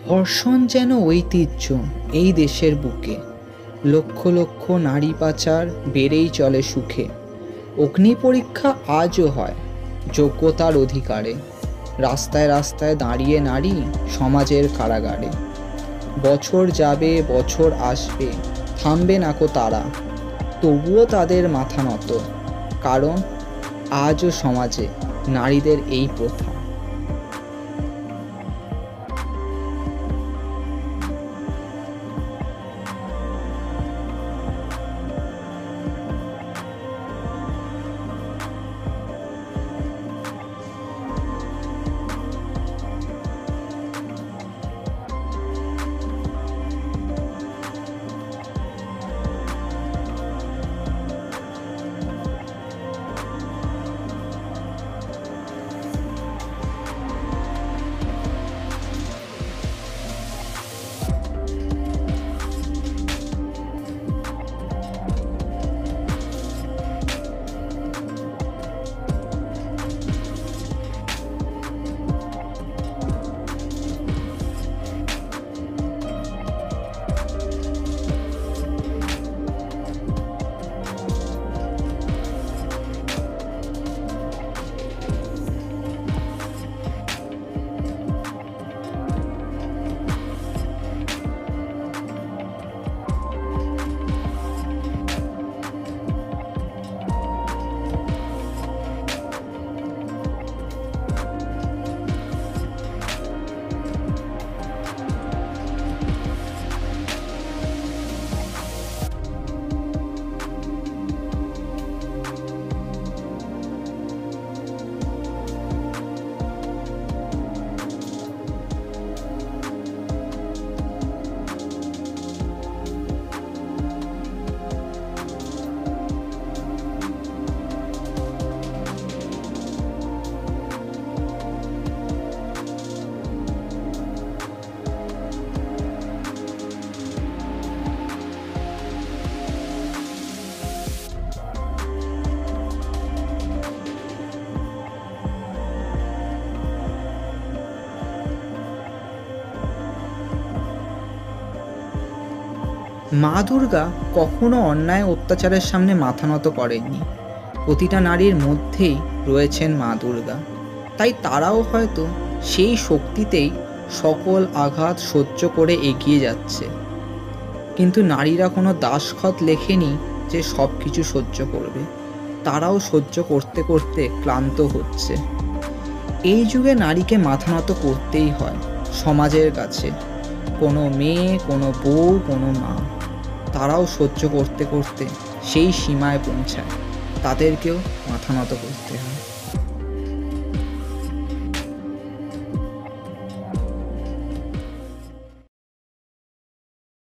ধর্ষণ যেন ঐতিহ্য এই দেশের বুকে। লক্ষ লক্ষ নারী পাচার বেড়েই চলে সুখে। অগ্নি পরীক্ষা আজও হয় যোগ্যতার অধিকারে। রাস্তায় রাস্তায় দাঁড়িয়ে নারী সমাজের কারাগারে। বছর যাবে বছর আসবে, থামবে নাকো তারা, তবুও তাদের মাথা নত, কারণ আজও সমাজে নারীদের এই প্রথা। মা দুর্গা কখনো অন্যায় অত্যাচারের সামনে মাথা নত করেননি। প্রতিটা নারীর মধ্যেই রয়েছেন মা দুর্গা, তাই তারাও হয়তো সেই শক্তিতেই সকল আঘাত সহ্য করে এগিয়ে যাচ্ছে। কিন্তু নারীরা কোনো দাসখত লেখেনি যে সব কিছু সহ্য করবে, তারাও সহ্য করতে করতে ক্লান্ত হচ্ছে। এই যুগে নারীকে মাথা নত করতেই হয় সমাজের কাছে। কোনো মেয়ে, কোনো বউ, কোনো মা, তারাও সহ্য করতে করতে সেই সীমায় পৌঁছায়, তাদেরকেও মাথা নত করতে হয়।